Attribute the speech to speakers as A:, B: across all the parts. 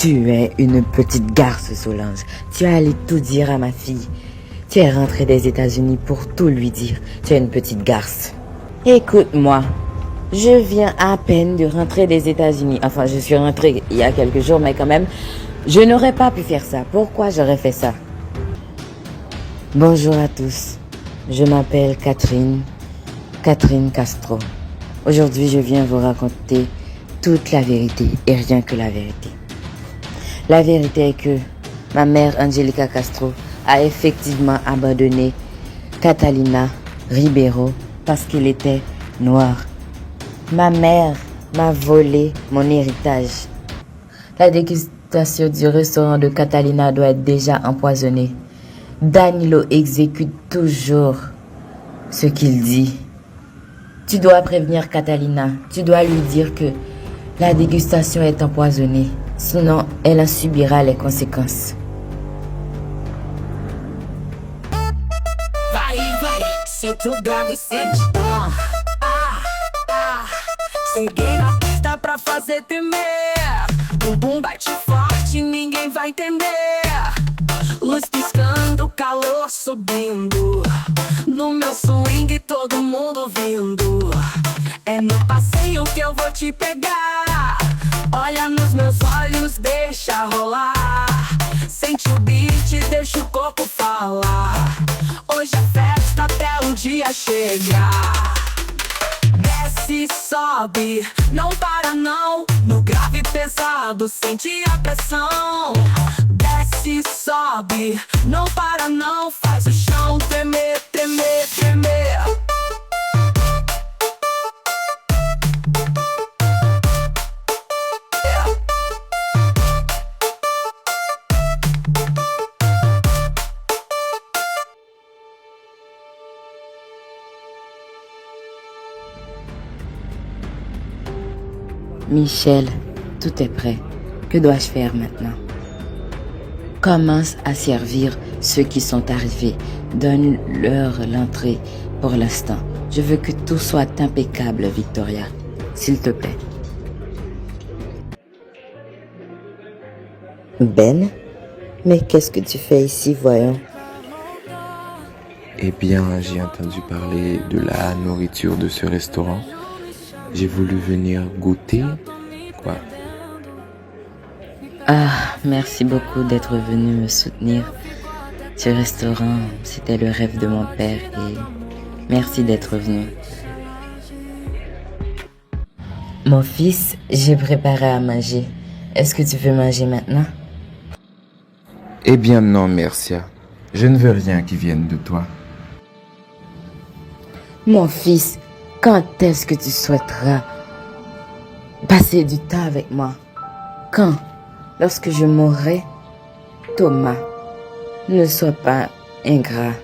A: Tu es une petite garce, Solange. Tu es allé tout dire à ma fille. Tu es rentrée des États-Unis pour tout lui dire. Tu es une petite garce. Écoute-moi. Je viens à peine de rentrer des États-Unis. Enfin, je suis rentrée il y a quelques jours, mais quand même, je n'aurais pas pu faire ça. Pourquoi j'aurais fait ça? Bonjour à tous. Je m'appelle Catherine Castro. Aujourd'hui, je viens vous raconter toute la vérité et rien que la vérité. La vérité est que ma mère, Angelica Castro, a effectivement abandonné Catalina Ribeiro parce qu'elle était noire. Ma mère m'a volé mon héritage. La dégustation du restaurant de Catalina doit être déjà empoisonnée. Danilo exécute toujours ce qu'il dit. Tu dois prévenir Catalina. Tu dois lui dire que la dégustation est empoisonnée. Sinon, elle en subira les conséquences.
B: Vai, senta o grave e sente. Cheguei na pista pra fazer tremer. Bumbum bate forte, ninguém vai entender. Luz piscando, calor subindo. No meu swing, todo mundo vindo. É no passeio que eu vou te pegar. Olha nos meus olhos, deixa rolar. Sente o beat, deixa o corpo falar. Hoje é festa até o dia chegar. Desce, sobe, não para não. No grave pesado, sente a pressão. Desce, sobe, não para não. Faz o chão tremer, tremer, tremer.
A: Michel, tout est prêt. Que dois-je faire maintenant? Commence à servir ceux qui sont arrivés. Donne-leur l'entrée pour l'instant. Je veux que tout soit impeccable, Victoria. S'il te plaît. Ben, mais qu'est-ce que tu fais ici, voyons?
C: Eh bien, j'ai entendu parler de la nourriture de ce restaurant. J'ai voulu venir goûter, quoi.
A: Ah, merci beaucoup d'être venu me soutenir. Ce restaurant, c'était le rêve de mon père et merci d'être venu. Mon fils, j'ai préparé à manger. Est-ce que tu veux manger maintenant?
C: Eh bien non, Mercia. Je ne veux rien qui vienne de toi.
A: Mon fils, quand est-ce que tu souhaiteras passer du temps avec moi? Quand? Lorsque je mourrai? Thomas, ne sois pas ingrat.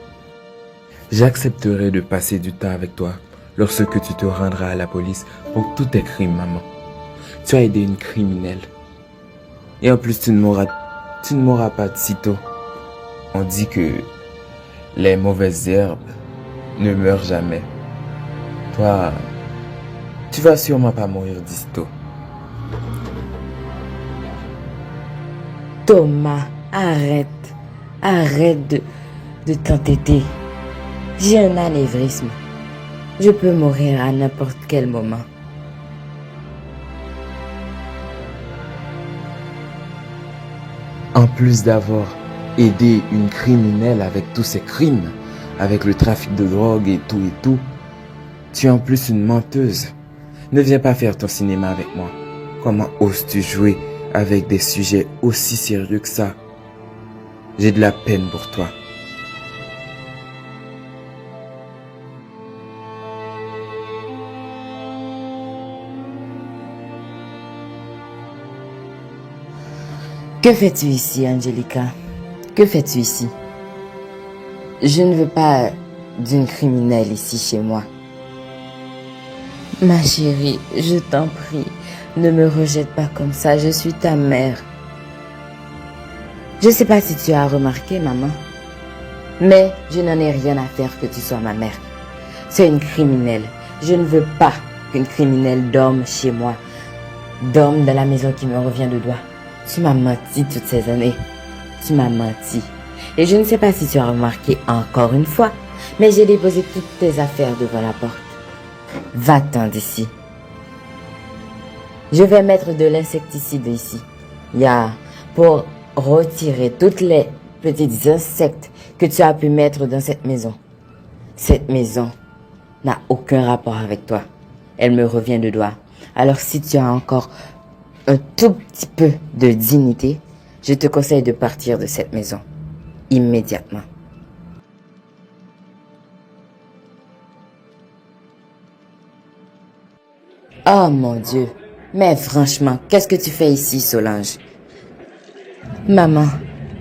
C: J'accepterai de passer du temps avec toi lorsque tu te rendras à la police pour tous tes crimes, maman. Tu as aidé une criminelle. Et en plus, tu ne mourras pas de sitôt. On dit que les mauvaises herbes ne meurent jamais. Toi, tu vas sûrement pas mourir d'ici-tôt.
A: Thomas, arrête. Arrête de t'entêter. J'ai un anévrisme. Je peux mourir à n'importe quel moment.
C: En plus d'avoir aidé une criminelle avec tous ses crimes, avec le trafic de drogue et tout, tu es en plus une menteuse. Ne viens pas faire ton cinéma avec moi. Comment oses-tu jouer avec des sujets aussi sérieux que ça? J'ai de la peine pour toi.
A: Que fais-tu ici, Angelica? Que fais-tu ici? Je ne veux pas d'une criminelle ici chez moi. Ma chérie, je t'en prie, ne me rejette pas comme ça, je suis ta mère. Je ne sais pas si tu as remarqué, maman, mais je n'en ai rien à faire que tu sois ma mère. C'est une criminelle. Je ne veux pas qu'une criminelle dorme chez moi, dorme dans la maison qui me revient de droit. Tu m'as menti toutes ces années. Tu m'as menti. Et je ne sais pas si tu as remarqué encore une fois, mais j'ai déposé toutes tes affaires devant la porte. Va-t'en d'ici. Je vais mettre de l'insecticide ici. Pour retirer toutes les petits insectes que tu as pu mettre dans cette maison. Cette maison n'a aucun rapport avec toi. Elle me revient de droit. Alors si tu as encore un tout petit peu de dignité, je te conseille de partir de cette maison. Immédiatement. Oh mon Dieu. Mais franchement, qu'est-ce que tu fais ici, Solange? Maman,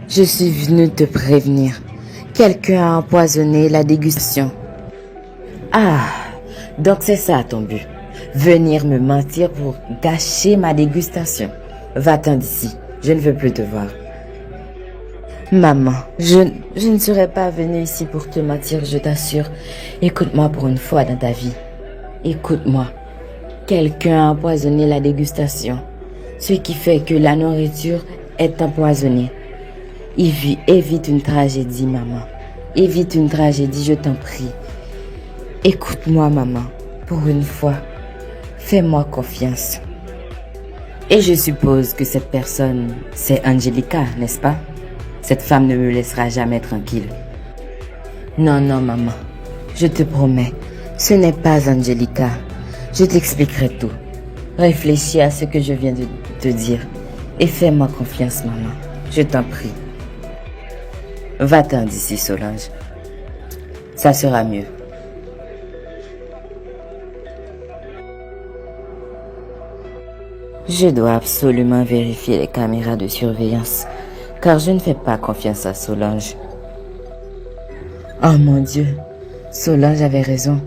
A: je suis venue te prévenir. Quelqu'un a empoisonné la dégustation. Ah, donc c'est ça ton but. Venir me mentir pour gâcher ma dégustation. Va-t'en d'ici, je ne veux plus te voir. Maman, je ne serais pas venue ici pour te mentir, je t'assure. Écoute-moi pour une fois dans ta vie. Écoute-moi. Quelqu'un a empoisonné la dégustation. Ce qui fait que la nourriture est empoisonnée. Évite une tragédie, maman. Évite une tragédie, je t'en prie. Écoute-moi, maman. Pour une fois, fais-moi confiance. Et je suppose que cette personne, c'est Angelica, n'est-ce pas? Cette femme ne me laissera jamais tranquille. Non, non, maman. Je te promets, ce n'est pas Angelica. Je t'expliquerai tout. Réfléchis à ce que je viens de te dire. Et fais-moi confiance, maman. Je t'en prie. Va-t'en d'ici, Solange. Ça sera mieux. Je dois absolument vérifier les caméras de surveillance, car je ne fais pas confiance à Solange. Oh mon Dieu, Solange avait raison.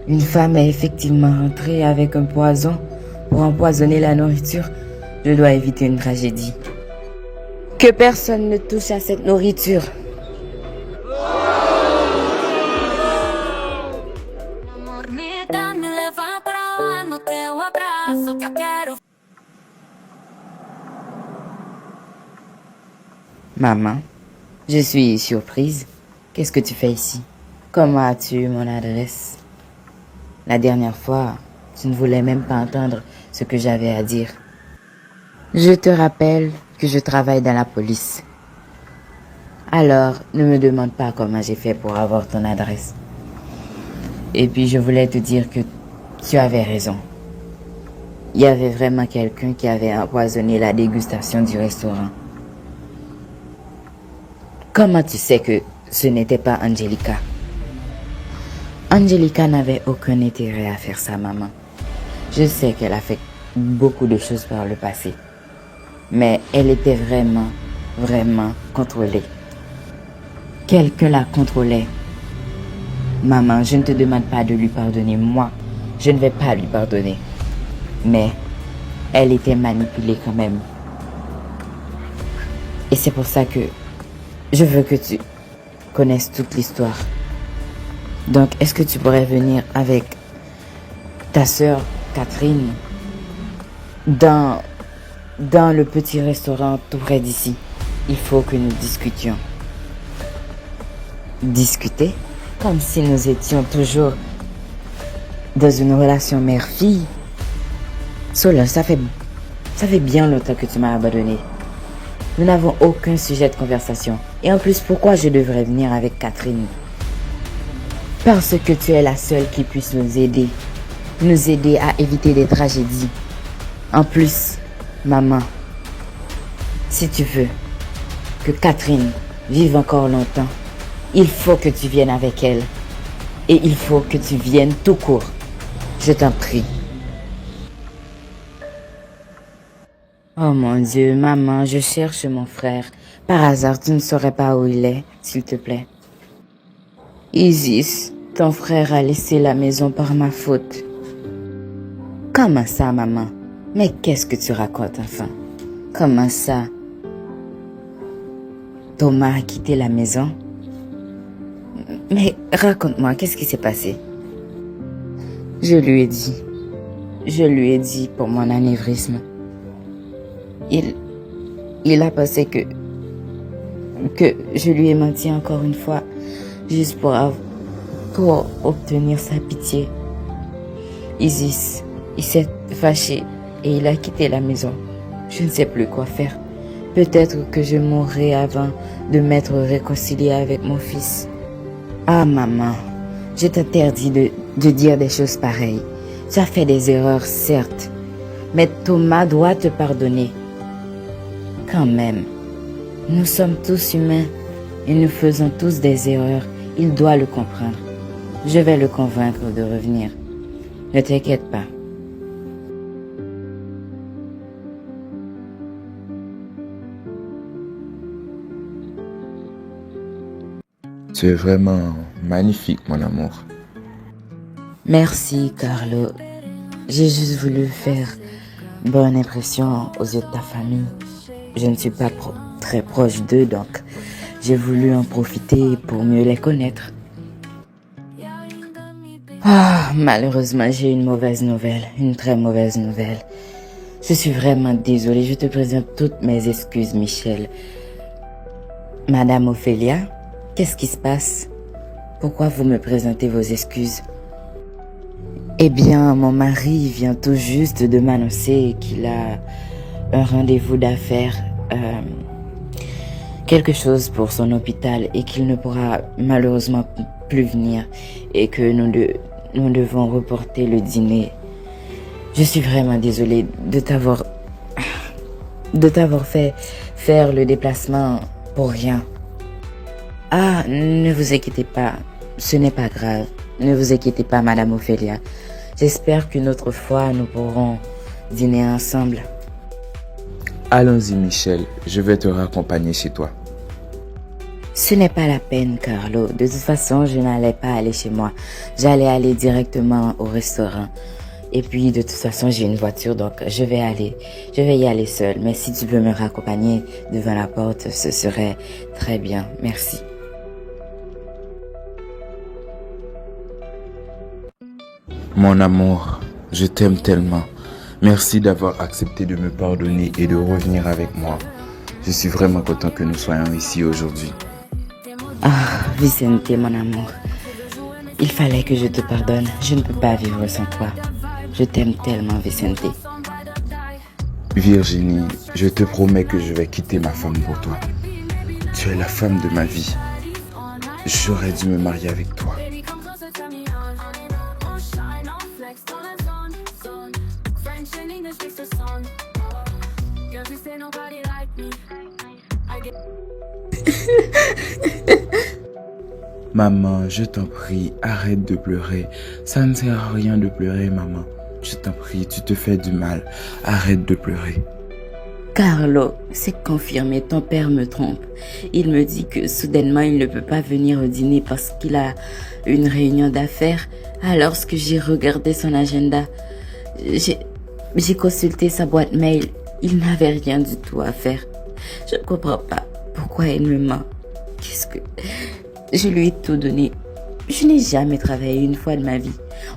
A: Une femme est effectivement rentrée avec un poison pour empoisonner la nourriture. Je dois éviter une tragédie. Que personne ne touche à cette nourriture. Maman, je suis surprise. Qu'est-ce que tu fais ici? Comment as-tu eu mon adresse? La dernière fois, tu ne voulais même pas entendre ce que j'avais à dire. Je te rappelle que je travaille dans la police. Alors, ne me demande pas comment j'ai fait pour avoir ton adresse. Et puis, je voulais te dire que tu avais raison. Il y avait vraiment quelqu'un qui avait empoisonné la dégustation du restaurant. Comment tu sais que ce n'était pas Angelica? Angelica n'avait aucun intérêt à faire ça, maman. Je sais qu'elle a fait beaucoup de choses par le passé. Mais elle était vraiment contrôlée. Quelqu'un la contrôlait. Maman, je ne te demande pas de lui pardonner. Moi, je ne vais pas lui pardonner. Mais elle était manipulée quand même. Et c'est pour ça que je veux que tu connaisses toute l'histoire. Donc, est-ce que tu pourrais venir avec ta sœur Catherine dans le petit restaurant tout près d'ici? Il faut que nous discutions. Discuter? Comme si nous étions toujours dans une relation mère-fille. Solange, ça fait bien longtemps que tu m'as abandonné. Nous n'avons aucun sujet de conversation. Et en plus, pourquoi je devrais venir avec Catherine? Parce que tu es la seule qui puisse nous aider à éviter des tragédies. En plus, maman, si tu veux que Catherine vive encore longtemps, il faut que tu viennes avec elle. Et il faut que tu viennes tout court. Je t'en prie. Oh mon Dieu, maman, je cherche mon frère. Par hasard, tu ne saurais pas où il est, s'il te plaît. Isis, ton frère a laissé la maison par ma faute. Comment ça, maman? Mais qu'est-ce que tu racontes, enfant? Comment ça? Thomas a quitté la maison? Mais raconte-moi, qu'est-ce qui s'est passé? Je lui ai dit pour mon anévrisme. Il a pensé que je lui ai menti encore une fois, juste pour obtenir sa pitié. Isis, il s'est fâché et il a quitté la maison. Je ne sais plus quoi faire. Peut-être que je mourrai avant de m'être réconciliée avec mon fils. Ah maman, je t'interdis de dire des choses pareilles. Tu as fait des erreurs, certes, mais Thomas doit te pardonner. Quand même, nous sommes tous humains et nous faisons tous des erreurs. Il doit le comprendre. Je vais le convaincre de revenir. Ne t'inquiète pas.
C: Tu es vraiment magnifique, mon amour.
A: Merci, Carlo. J'ai juste voulu faire bonne impression aux yeux de ta famille. Je ne suis pas très proche d'eux, donc j'ai voulu en profiter pour mieux les connaître. Ah, malheureusement, j'ai une mauvaise nouvelle, une très mauvaise nouvelle. Je suis vraiment désolée, je te présente toutes mes excuses, Michel. Madame Ophélia, qu'est-ce qui se passe? Pourquoi vous me présentez vos excuses? Eh bien, mon mari vient tout juste de m'annoncer qu'il a un rendez-vous d'affaires, quelque chose pour son hôpital et qu'il ne pourra malheureusement plus venir et que nous devons reporter le dîner. Je suis vraiment désolée de t'avoir fait faire le déplacement pour rien. Ah, ne vous inquiétez pas, ce n'est pas grave. Ne vous inquiétez pas, Madame Ophélia. J'espère qu'une autre fois, nous pourrons dîner ensemble.
C: Allons-y, Michel, je vais te raccompagner chez toi.
A: Ce n'est pas la peine, Carlo. De toute façon, je n'allais pas aller chez moi. J'allais aller directement au restaurant. Et puis, de toute façon, j'ai une voiture, donc je vais y aller seule. Mais si tu peux me raccompagner devant la porte, ce serait très bien. Merci.
C: Mon amour, je t'aime tellement. Merci d'avoir accepté de me pardonner et de revenir avec moi. Je suis vraiment content que nous soyons ici aujourd'hui.
A: Ah, Vicente, mon amour. Il fallait que je te pardonne. Je ne peux pas vivre sans toi. Je t'aime tellement, Vicente.
C: Virginie, je te promets que je vais quitter ma femme pour toi. Tu es la femme de ma vie. J'aurais dû me marier avec toi. Maman, je t'en prie, arrête de pleurer. Ça ne sert à rien de pleurer, maman. Je t'en prie, tu te fais du mal. Arrête de pleurer.
A: Carlo, c'est confirmé, ton père me trompe. Il me dit que soudainement il ne peut pas venir au dîner parce qu'il a une réunion d'affaires. Alors que j'ai regardé son agenda, j'ai consulté sa boîte mail. Il n'avait rien du tout à faire. Je ne comprends pas pourquoi il me ment. Je lui ai tout donné. Je n'ai jamais travaillé une fois de ma vie.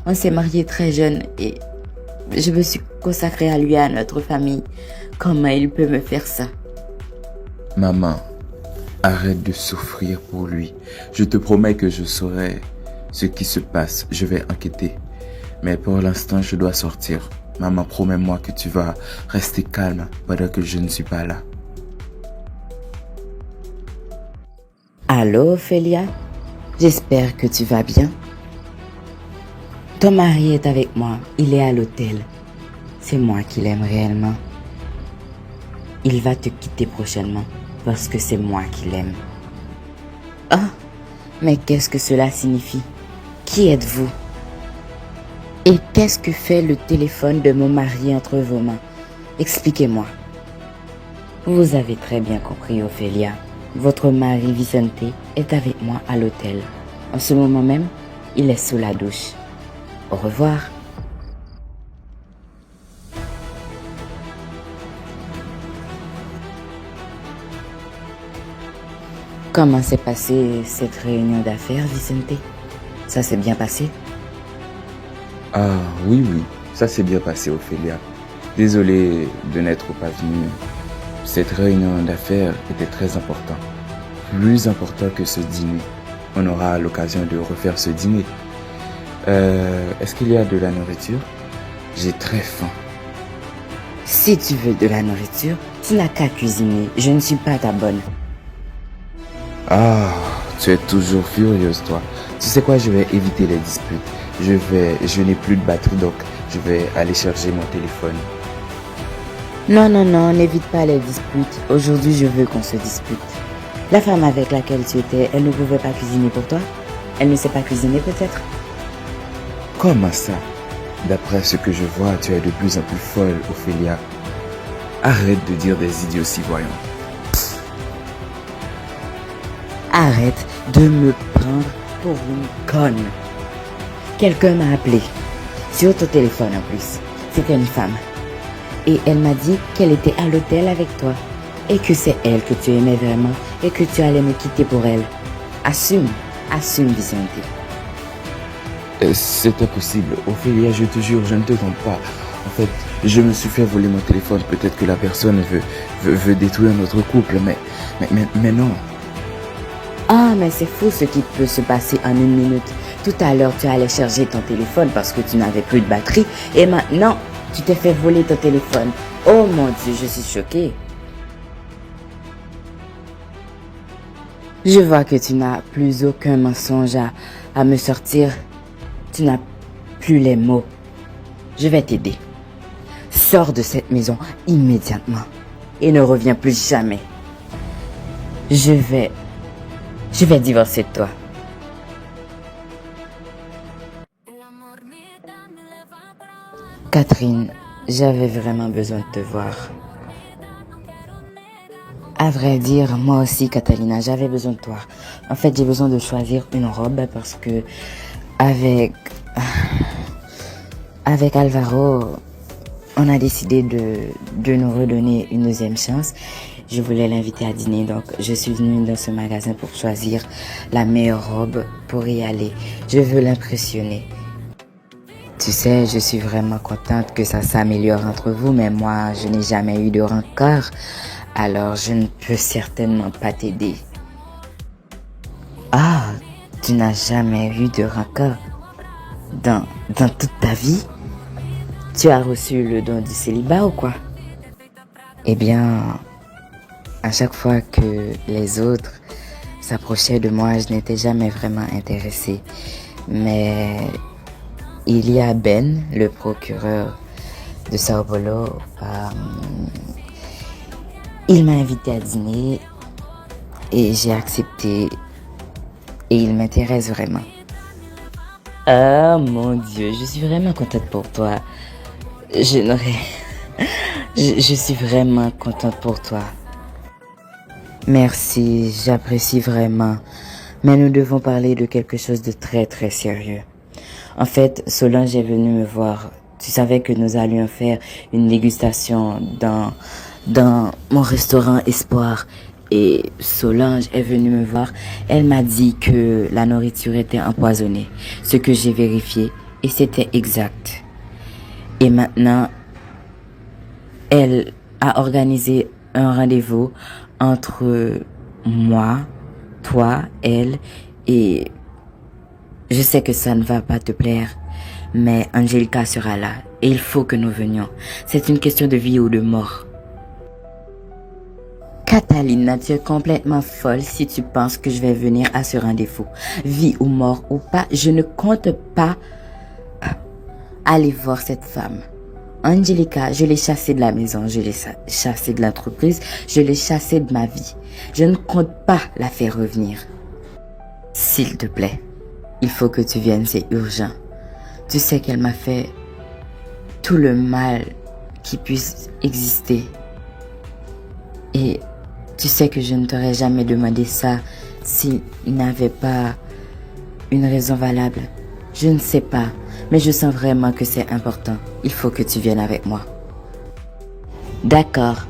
A: On s'est mariés très jeunes et je me suis consacrée à lui et à notre famille. Comment il peut me faire ça?
C: Maman, arrête de souffrir pour lui. Je te promets que je saurai ce qui se passe. Je vais enquêter. Mais pour l'instant, je dois sortir. Maman, promets-moi que tu vas rester calme pendant que je ne suis pas là.
A: Allô, Ophélia? J'espère que tu vas bien. Ton mari est avec moi. Il est à l'hôtel. C'est moi qui l'aime réellement. Il va te quitter prochainement parce que c'est moi qui l'aime. Ah, mais qu'est-ce que cela signifie? Qui êtes-vous? Et qu'est-ce que fait le téléphone de mon mari entre vos mains? Expliquez-moi. Vous avez très bien compris, Ophélia. Votre mari Vicente est avec moi à l'hôtel. En ce moment même, il est sous la douche. Au revoir. Comment s'est passée cette réunion d'affaires, Vicente? Ça s'est bien passé?
C: Ah oui, ça s'est bien passé, Ophélia. Désolé de n'être pas venu. Cette réunion d'affaires était très importante. Plus important que ce dîner. On aura l'occasion de refaire ce dîner. Est-ce qu'il y a de la nourriture? J'ai très faim.
A: Si tu veux de la nourriture, tu n'as qu'à cuisiner. Je ne suis pas ta bonne.
C: Ah, tu es toujours furieuse, toi. Tu sais quoi, je vais éviter les disputes. Je n'ai plus de batterie, donc je vais aller chercher mon téléphone.
A: Non, non, non, n'évite pas les disputes. Aujourd'hui, je veux qu'on se dispute. La femme avec laquelle tu étais, elle ne pouvait pas cuisiner pour toi? Elle ne sait pas cuisiner peut-être?
C: Comment ça? D'après ce que je vois, tu es de plus en plus folle, Ophélia. Arrête de dire des idioties, voyons.
A: Arrête de me prendre pour une conne. Quelqu'un m'a appelé. Sur ton téléphone en plus. C'était une femme. Et elle m'a dit qu'elle était à l'hôtel avec toi. Et que c'est elle que tu aimais vraiment. Et que tu allais me quitter pour elle. Assume. Assume, Vicente.
C: C'est impossible. Ophélia, je te jure, je ne te trompe pas. En fait, je me suis fait voler mon téléphone. Peut-être que la personne veut détruire notre couple, mais non.
A: Ah, mais c'est fou ce qui peut se passer en une minute. Tout à l'heure, tu allais charger ton téléphone parce que tu n'avais plus de batterie. Et maintenant, tu t'es fait voler ton téléphone. Oh mon Dieu, je suis choquée. Je vois que tu n'as plus aucun mensonge à me sortir. Tu n'as plus les mots. Je vais t'aider. Sors de cette maison immédiatement et ne reviens plus jamais. Je vais divorcer de toi. Catherine, j'avais vraiment besoin de te voir. À vrai dire, moi aussi, Catalina, j'avais besoin de toi. En fait, j'ai besoin de choisir une robe parce que avec Alvaro, on a décidé de nous redonner une deuxième chance. Je voulais l'inviter à dîner, donc je suis venue dans ce magasin pour choisir la meilleure robe pour y aller. Je veux l'impressionner. Tu sais, je suis vraiment contente que ça s'améliore entre vous, mais moi, je n'ai jamais eu de rancœur, alors je ne peux certainement pas t'aider. Ah, tu n'as jamais eu de rancœur dans toute ta vie? Tu as reçu le don du célibat ou quoi? Eh bien, à chaque fois que les autres s'approchaient de moi, je n'étais jamais vraiment intéressée. Mais il y a Ben, le procureur de Sao Paulo, il m'a invité à dîner et j'ai accepté et il m'intéresse vraiment. Ah mon Dieu, je suis vraiment contente pour toi. Je suis vraiment contente pour toi. Merci, j'apprécie vraiment. Mais nous devons parler de quelque chose de très très sérieux. En fait, Solange est venue me voir. Tu savais que nous allions faire une dégustation dans mon restaurant Espoir. Et Solange est venue me voir. Elle m'a dit que la nourriture était empoisonnée. Ce que j'ai vérifié et c'était exact. Et maintenant, elle a organisé un rendez-vous entre moi, toi, elle et je sais que ça ne va pas te plaire, mais Angelica sera là et il faut que nous venions. C'est une question de vie ou de mort. Catalina, tu es complètement folle si tu penses que je vais venir à ce rendez-vous. Vie ou mort ou pas, je ne compte pas aller voir cette femme. Angelica, je l'ai chassée de la maison, je l'ai chassée de l'entreprise, je l'ai chassée de ma vie. Je ne compte pas la faire revenir. S'il te plaît, il faut que tu viennes, c'est urgent. Tu sais qu'elle m'a fait tout le mal qui puisse exister. Et tu sais que je ne t'aurais jamais demandé ça s'il n'avait pas une raison valable. Je ne sais pas, mais je sens vraiment que c'est important. Il faut que tu viennes avec moi. D'accord,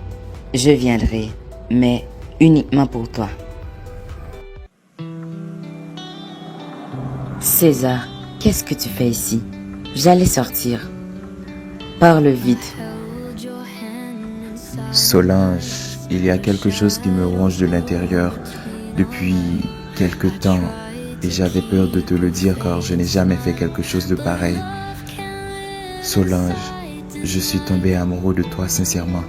A: je viendrai, mais uniquement pour toi. César, qu'est-ce que tu fais ici? J'allais sortir. Parle vite.
C: Solange, il y a quelque chose qui me ronge de l'intérieur depuis quelque temps et j'avais peur de te le dire car je n'ai jamais fait quelque chose de pareil. Solange, je suis tombé amoureux de toi sincèrement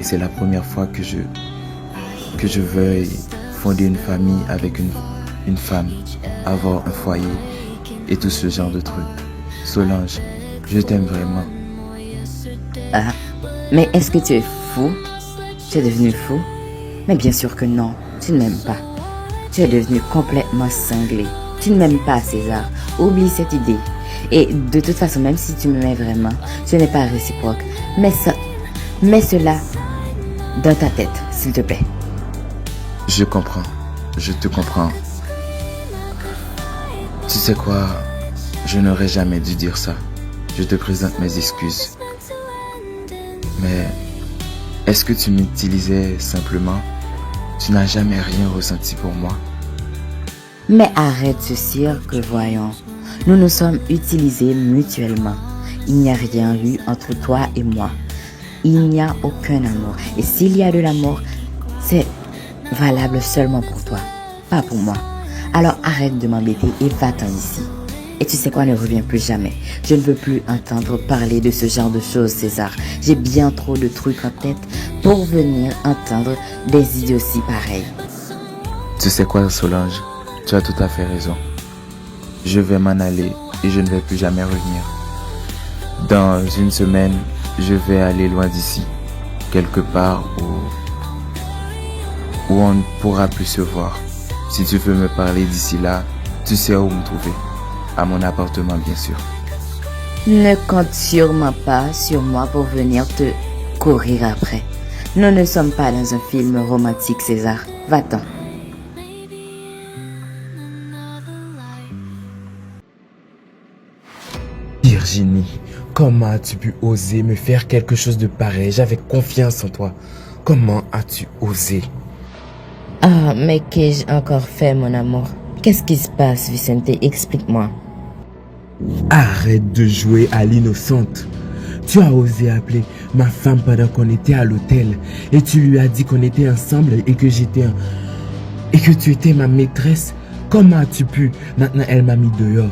C: et c'est la première fois que je veuille fonder une famille avec une femme, avoir un foyer et tout ce genre de trucs. Solange, je t'aime vraiment.
A: Ah, mais est-ce que tu es fou? Tu es devenu fou? Mais bien sûr que non, tu ne m'aimes pas. Tu es devenu complètement cinglé. Tu ne m'aimes pas, César. Oublie cette idée. Et de toute façon, même si tu m'aimais vraiment, ce n'est pas réciproque. Mets cela dans ta tête, s'il te plaît.
C: Je comprends. Je te comprends. Tu sais quoi? Je n'aurais jamais dû dire ça. Je te présente mes excuses. Mais est-ce que tu m'utilisais simplement? Tu n'as jamais rien ressenti pour moi?
A: Mais arrête ce cirque, voyons. Nous nous sommes utilisés mutuellement. Il n'y a rien eu entre toi et moi. Il n'y a aucun amour. Et s'il y a de l'amour, c'est valable seulement pour toi, pas pour moi. Alors arrête de m'embêter et va-t'en d'ici. Et tu sais quoi, ne reviens plus jamais. Je ne veux plus entendre parler de ce genre de choses, César. J'ai bien trop de trucs en tête pour venir entendre des idioties pareilles.
C: Tu sais quoi, Solange? Tu as tout à fait raison. Je vais m'en aller et je ne vais plus jamais revenir. Dans une semaine, je vais aller loin d'ici, quelque part où on ne pourra plus se voir. Si tu veux me parler d'ici là, tu sais où me trouver. À mon appartement, bien sûr.
A: Ne compte sûrement pas sur moi pour venir te courir après. Nous ne sommes pas dans un film romantique, César. Va-t'en.
C: Virginie, comment as-tu pu oser me faire quelque chose de pareil? J'avais confiance en toi. Comment as-tu osé?
A: Ah, mais qu'ai-je encore fait, mon amour? Qu'est-ce qui se passe, Vicente? Explique-moi.
C: Arrête de jouer à l'innocente. Tu as osé appeler ma femme pendant qu'on était à l'hôtel et tu lui as dit qu'on était ensemble et que tu étais ma maîtresse. Comment as-tu pu? Maintenant, elle m'a mis dehors.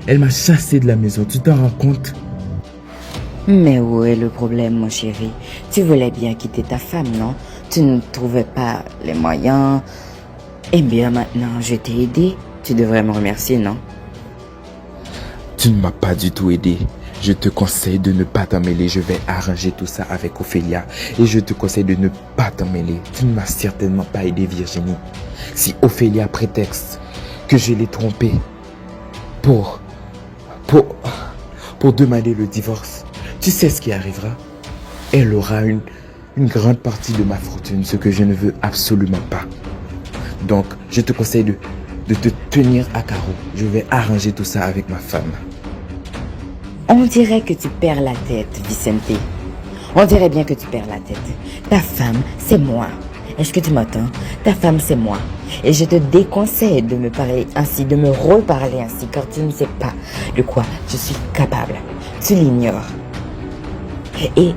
C: Elle m'a chassé de la maison. Tu t'en rends compte?
A: Mais où est le problème, mon chéri? Tu voulais bien quitter ta femme, non? Tu ne trouvais pas les moyens. Eh bien, maintenant, je t'ai aidé. Tu devrais me remercier, non?
C: Tu ne m'as pas du tout aidé. Je te conseille de ne pas t'en mêler. Je vais arranger tout ça avec Ophélia. Et je te conseille de ne pas t'en mêler. Tu ne m'as certainement pas aidé, Virginie. Si Ophélia prétexte que je l'ai trompée pour demander le divorce, tu sais ce qui arrivera? Elle aura une grande partie de ma fortune, ce que je ne veux absolument pas. Donc, je te conseille de te tenir à carreau. Je vais arranger tout ça avec ma femme.
A: On dirait que tu perds la tête, Vicente. On dirait bien que tu perds la tête. Ta femme, c'est moi. Est-ce que tu m'entends? Ta femme, c'est moi. Et je te déconseille de me parler ainsi, de me reparler ainsi, car tu ne sais pas de quoi je suis capable. Tu l'ignores. Et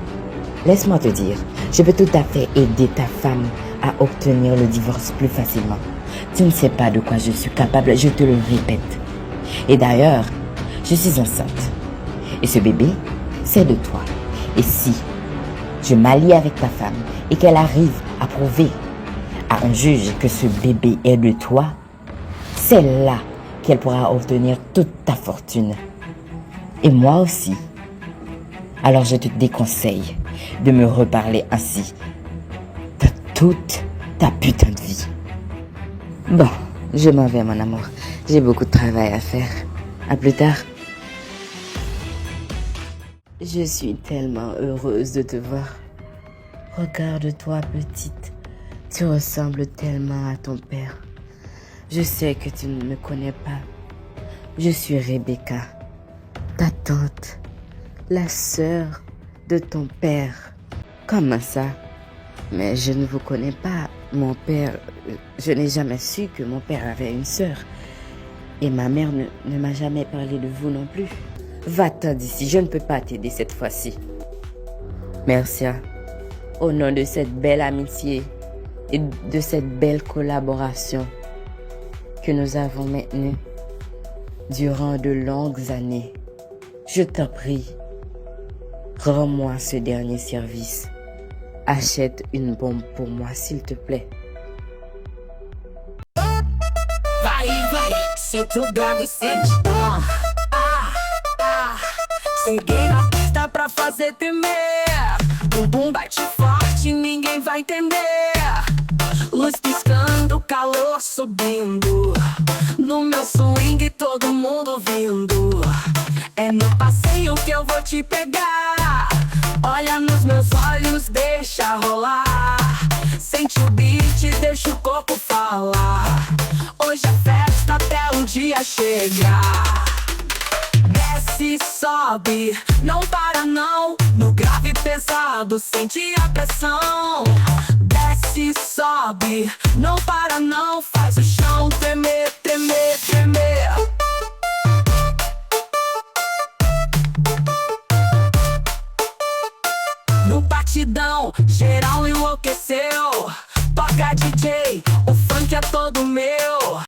A: laisse-moi te dire, je peux tout à fait aider ta femme à obtenir le divorce plus facilement. Tu ne sais pas de quoi je suis capable, je te le répète. Et d'ailleurs, je suis enceinte. Et ce bébé, c'est de toi. Et si je m'allie avec ta femme et qu'elle arrive à prouver à un juge que ce bébé est de toi, c'est là qu'elle pourra obtenir toute ta fortune. Et moi aussi. Alors je te déconseille de me reparler ainsi de toute ta putain de vie. Bon, je m'en vais, mon amour. J'ai beaucoup de travail à faire. À plus tard. Je suis tellement heureuse de te voir. Regarde-toi, petite. Tu ressembles tellement à ton père. Je sais que tu ne me connais pas. Je suis Rebecca, ta tante, la sœur de ton père. Comment ça? Mais je ne vous connais pas. Mon père, je n'ai jamais su que mon père avait une sœur. Et ma mère ne m'a jamais parlé de vous non plus. Va-t'en d'ici, je ne peux pas t'aider cette fois-ci. Merci. au nom de cette belle amitié et de cette belle collaboration que nous avons maintenue durant de longues années. Je t'en prie, rends-moi ce dernier service. Achète une bombe pour moi, s'il te plaît.
B: Vai, sente o grave e sente Cheguei na pista pra fazer tremer. Bumbum bate forte, ninguém vai entender. Luz piscando, calor subindo. No meu swing todo mundo vindo. É no passeio que eu vou te pegar. Olha nos meus olhos, deixa rolar. Sente o beat, deixa o corpo falar. Hoje é festa até o dia chegar. Desce, sobe, não para não. No grave pesado, sente a pressão. Desce, sobe, não para não. Faz o chão tremer, tremer, tremer. No batidão, geral enlouqueceu. Toca DJ, o funk é todo meu.